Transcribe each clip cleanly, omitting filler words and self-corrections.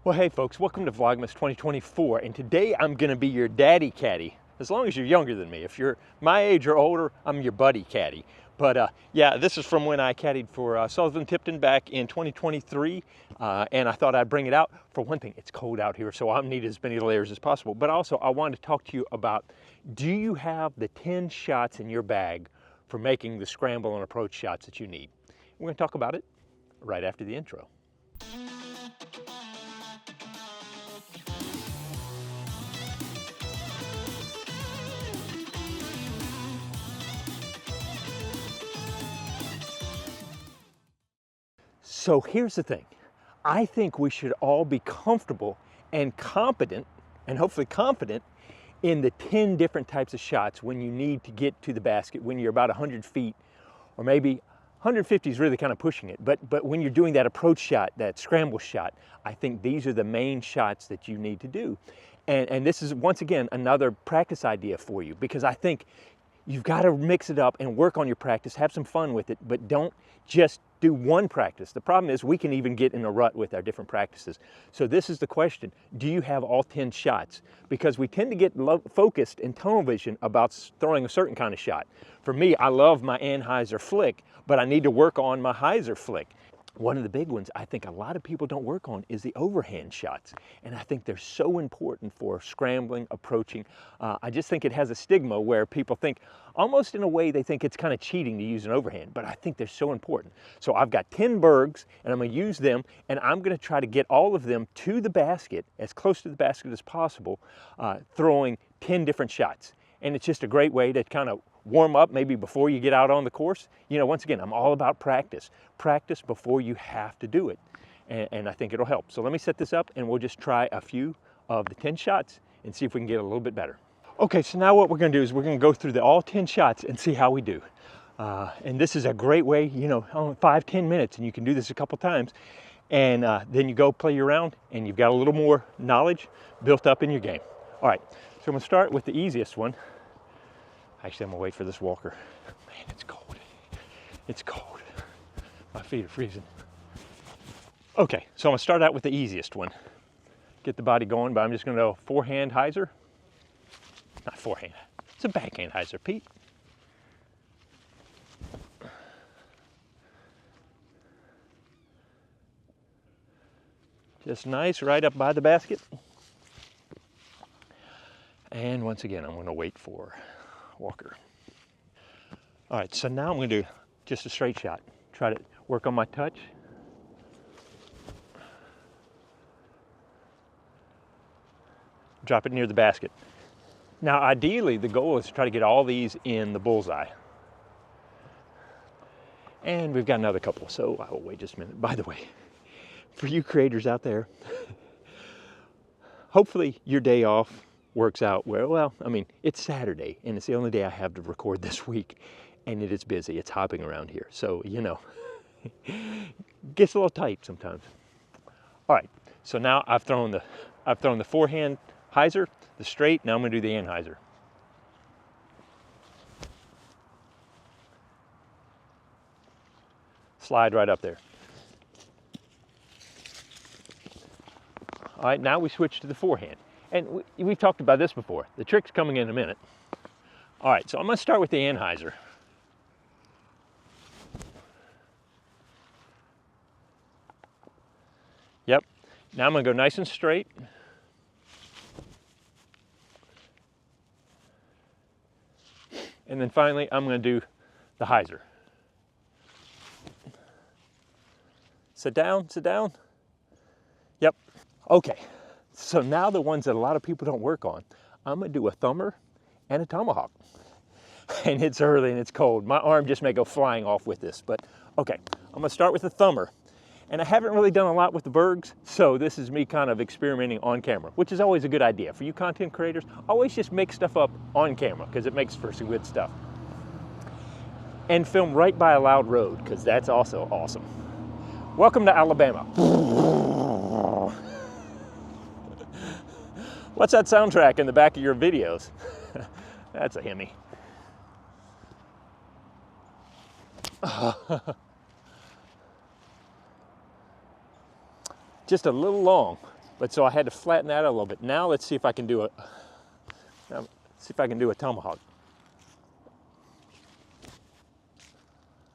Well, hey folks, welcome to Vlogmas 2024, and today I'm gonna be your daddy caddy, as long as you're younger than me. If you're my age or older, I'm your buddy caddy. But yeah, this is from when I caddied for Sullivan Tipton back in 2023, and I thought I'd bring it out. For one thing, it's cold out here, so I'll need as many layers as possible. But also, I wanted to talk to you about, do you have the 10 shots in your bag for making the scramble and approach shots that you need? We're gonna talk about it right after the intro. So here's the thing. I think we should all be comfortable and competent, and hopefully confident, in the 10 different types of shots when you need to get to the basket, when you're about 100 feet, or maybe 150 is really kind of pushing it. But when you're doing that approach shot, that scramble shot, I think these are the main shots that you need to do. And this is, once again, another practice idea for you, because I think you've got to mix it up and work on your practice, have some fun with it, but don't just do one practice. The problem is we can even get in a rut with our different practices. So this is the question: do you have all 10 shots? Because we tend to get focused in tunnel vision about throwing a certain kind of shot. For me, I love my Anheuser flick, but I need to work on my Heiser flick. One of the big ones I think a lot of people don't work on is the overhand shots. And I think they're so important for scrambling, approaching. I just think it has a stigma where people think, almost in a way, they think it's kind of cheating to use an overhand, but I think they're so important. So I've got 10 bergs, and I'm gonna use them, and I'm gonna try to get all of them to the basket, as close to the basket as possible, throwing 10 different shots. And it's just a great way to kind of warm up maybe before you get out on the course. You know, once again, I'm all about practice. Practice before you have to do it. And I think it'll help. So let me set this up and we'll just try a few of the 10 shots and see if we can get a little bit better. Okay, so now what we're gonna do is we're gonna go through all 10 shots and see how we do. And this is a great way, you know, 5-10 minutes, and you can do this a couple times. And then you go play your round and you've got a little more knowledge built up in your game. All right, so I'm gonna start with the easiest one. Actually, I'm gonna wait for this walker. Man, it's cold. It's cold. My feet are freezing. Okay, so I'm gonna start out with the easiest one. Get the body going, but I'm just gonna go forehand Heiser. Not forehand, it's a backhand Heiser, Pete. Just nice, right up by the basket. And once again, I'm gonna wait for walker. All right, so now I'm gonna do just a straight shot. Try to work on my touch. Drop it near the basket. Now, ideally, the goal is to try to get all these in the bullseye. And we've got another couple, so I will wait just a minute. By the way, for you creators out there, hopefully your day off works out well, I mean, it's Saturday and it's the only day I have to record this week, and it is busy. It's hopping around here. So, you know, gets a little tight sometimes. All right, so now I've thrown the forehand Heiser, the straight. Now I'm gonna do the Anheuser. Slide right up there. All right, now we switch to the forehand. And we've talked about this before. The trick's coming in a minute. All right, so I'm gonna start with the Anheuser. Yep, now I'm gonna go nice and straight. And then finally, I'm gonna do the Heiser. Sit down, sit down. Yep, okay. So now the ones that a lot of people don't work on, I'm gonna do a thumber and a tomahawk. And it's early and it's cold. My arm just may go flying off with this, but okay. I'm gonna start with the thumber. And I haven't really done a lot with the bergs, so this is me kind of experimenting on camera, which is always a good idea. For you content creators, always just make stuff up on camera, because it makes for some good stuff. And film right by a loud road, because that's also awesome. Welcome to Alabama. What's that soundtrack in the back of your videos? That's a Hemi. Just a little long. But so I had to flatten that out a little bit. Now let's see if I can do a tomahawk.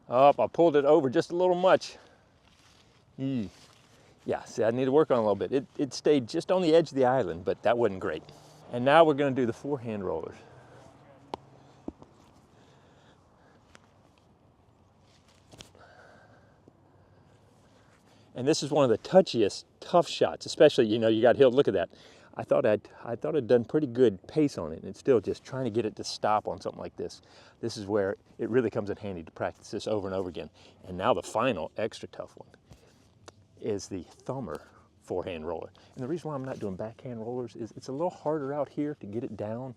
Oh, I pulled it over just a little much. Yeah, see, I need to work on it a little bit. It stayed just on the edge of the island, but that wasn't great. And now we're going to do the forehand rollers. And this is one of the touchiest, tough shots, especially, you know, you got hill. Look at that. I thought I'd done pretty good pace on it, and it's still just trying to get it to stop on something like this. This is where it really comes in handy to practice this over and over again. And now the final extra tough one is the thumber forehand roller. And the reason why I'm not doing backhand rollers is it's a little harder out here to get it down.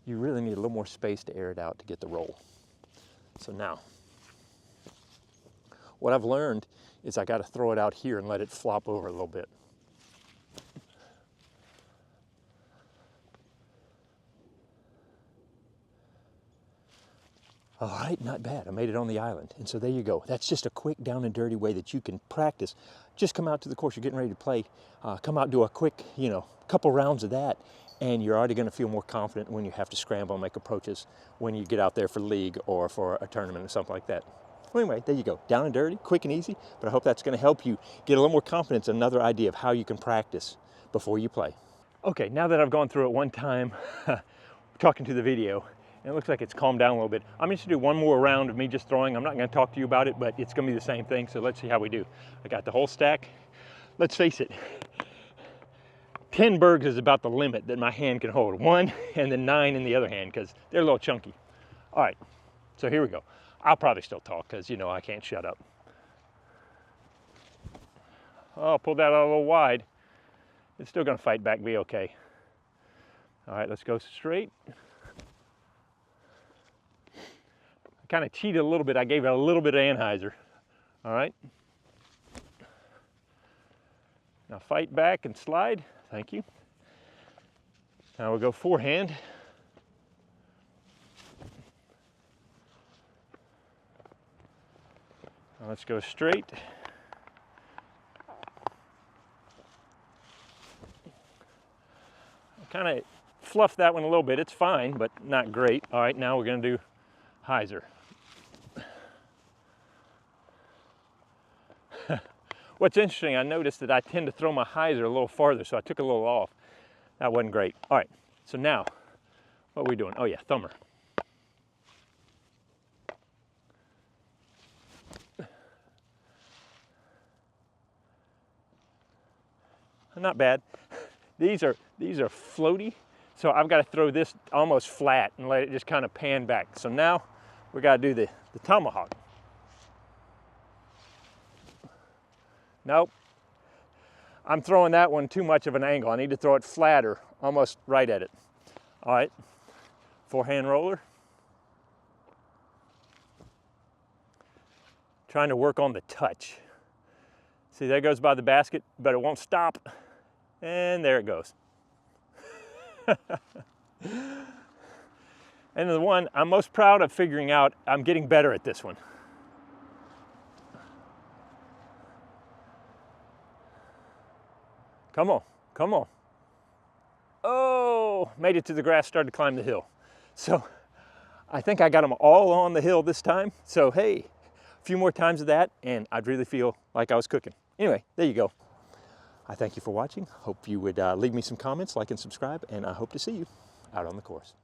You really need a little more space to air it out to get the roll. So now, what I've learned is I got to throw it out here and let it flop over a little bit. All right, not bad. I made it on the island. And so there you go. That's just a quick down and dirty way that you can practice. Just come out to the course. You're getting ready to play. Come out and do a quick, you know, couple rounds of that. And you're already going to feel more confident when you have to scramble and make approaches when you get out there for league or for a tournament or something like that. Well, anyway, there you go. Down and dirty, quick and easy. But I hope that's going to help you get a little more confidence, another idea of how you can practice before you play. Okay, now that I've gone through it one time, talking to the video, and it looks like it's calmed down a little bit. I'm just gonna do one more round of me just throwing. I'm not gonna talk to you about it, but it's gonna be the same thing, so let's see how we do. I got the whole stack. Let's face it, 10 bergs is about the limit that my hand can hold. 1 and then 9 in the other hand, because they're a little chunky. All right, so here we go. I'll probably still talk, because you know I can't shut up. Oh, pulled that out a little wide. It's still gonna fight back, be okay. All right, let's go straight. Kind of cheated a little bit. I gave it a little bit of Anheuser. All right. Now fight back and slide. Thank you. Now we'll go forehand. Now let's go straight. Kind of fluffed that one a little bit. It's fine, but not great. All right, now we're going to do hyzer. What's interesting, I noticed that I tend to throw my hyzer a little farther, so I took a little off. That wasn't great. All right, so now, what are we doing? Oh yeah, thumber. Not bad. These are floaty, so I've got to throw this almost flat and let it just kind of pan back. So now we got to do the tomahawk. Nope, I'm throwing that one too much of an angle. I need to throw it flatter, almost right at it. All right, forehand roller. Trying to work on the touch. See, there goes by the basket, but it won't stop. And there it goes. And the one I'm most proud of figuring out, I'm getting better at this one. Come on, come on. Oh, made it to the grass, started to climb the hill. So I think I got them all on the hill this time. So hey, a few more times of that and I'd really feel like I was cooking. Anyway, there you go. I thank you for watching. Hope you would leave me some comments, like and subscribe, and I hope to see you out on the course.